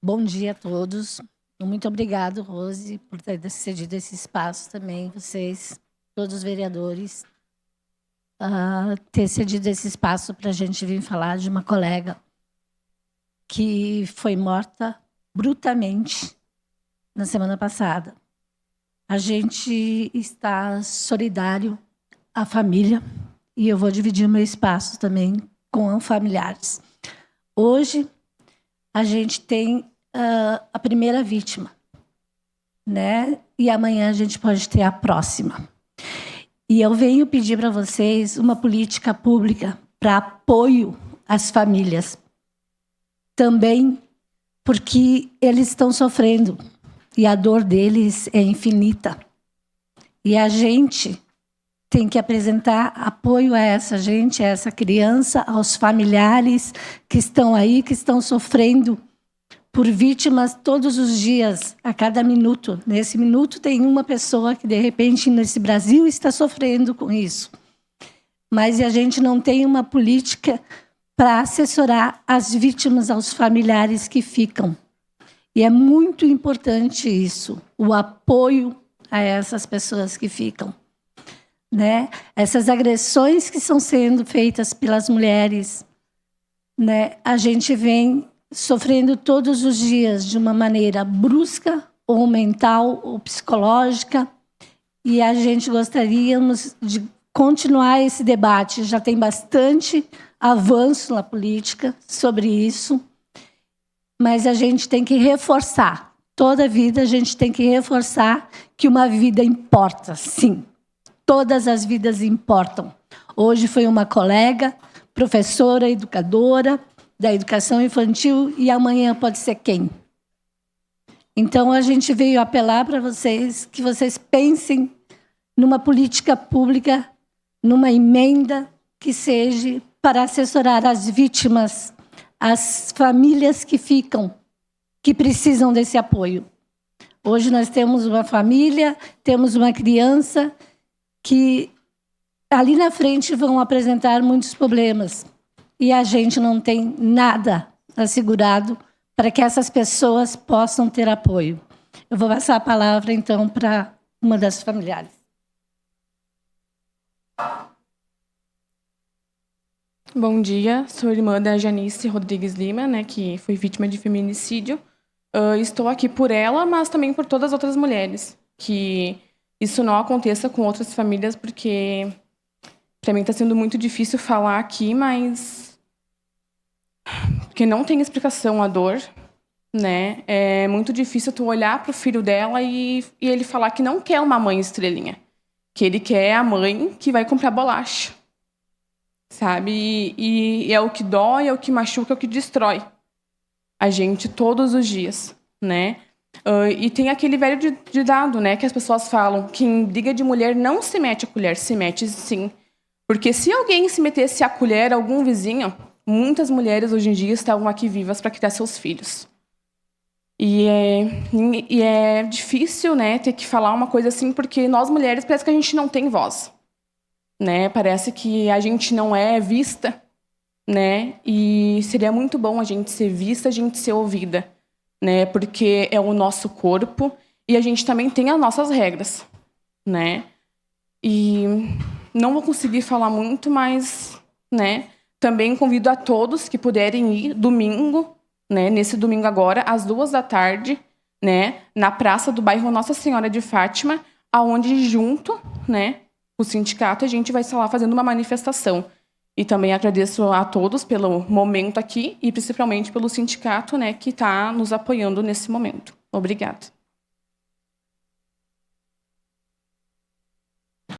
Bom dia a todos. Muito obrigado, Rose, por ter cedido esse espaço também, vocês, todos os vereadores, ter cedido esse espaço para a gente vir falar de uma colega que foi morta brutalmente na semana passada. A gente está solidário à família e eu vou dividir o meu espaço também com familiares. Hoje, a gente tem a primeira vítima, né? E amanhã a gente pode ter a próxima. E eu venho pedir para vocês uma política pública para apoio às famílias. Também porque eles estão sofrendo e a dor deles é infinita. E a gente tem que apresentar apoio a essa gente, a essa criança, aos familiares que estão aí, que estão sofrendo por vítimas todos os dias, a cada minuto. Nesse minuto tem uma pessoa que, de repente, nesse Brasil está sofrendo com isso. Mas a gente não tem uma política para assessorar as vítimas, aos familiares que ficam. E é muito importante isso, o apoio a essas pessoas que ficam. Né? Essas agressões que estão sendo feitas pelas mulheres, né? A gente vem sofrendo todos os dias de uma maneira brusca, ou mental, ou psicológica, e a gente gostaríamos de continuar esse debate. Já tem bastante avanço na política sobre isso, mas a gente tem que reforçar, toda vida a gente tem que reforçar que uma vida importa, sim. Todas as vidas importam. Hoje foi uma colega, professora, educadora da educação infantil, e amanhã pode ser quem? Então, a gente veio apelar para vocês que vocês pensem numa política pública, numa emenda que seja para assessorar as vítimas, as famílias que ficam, que precisam desse apoio. Hoje nós temos uma família, temos uma criança que ali na frente vão apresentar muitos problemas. E a gente não tem nada assegurado para que essas pessoas possam ter apoio. Eu vou passar a palavra, então, para uma das familiares. Bom dia, sou irmã da Janice Rodrigues Lima, né, que foi vítima de feminicídio. Estou aqui por ela, mas também por todas as outras mulheres. Que isso não aconteça com outras famílias, porque para mim está sendo muito difícil falar aqui, mas porque não tem explicação a dor, né? É muito difícil tu olhar para o filho dela e ele falar que não quer uma mãe estrelinha, que ele quer a mãe que vai comprar bolacha, sabe? E é o que dói, é o que machuca, é o que destrói a gente todos os dias, né? E tem aquele velho ditado, né, que as pessoas falam que em briga de mulher não se mete a colher, se mete sim. Porque se alguém se metesse a colher, algum vizinho, muitas mulheres hoje em dia estavam aqui vivas para criar seus filhos. E é difícil, né, ter que falar uma coisa assim, porque nós mulheres parece que a gente não tem voz, né? Parece que a gente não é vista, né? E seria muito bom a gente ser vista, a gente ser ouvida, né? Porque é o nosso corpo e a gente também tem as nossas regras, né? E não vou conseguir falar muito, mas, né? Também convido a todos que puderem ir domingo, né? Nesse domingo agora, às 14h, né? Na praça do bairro Nossa Senhora de Fátima, aonde junto, né? O sindicato, a gente vai estar lá fazendo uma manifestação. E também agradeço a todos pelo momento aqui e principalmente pelo sindicato, né, que está nos apoiando nesse momento. Obrigada.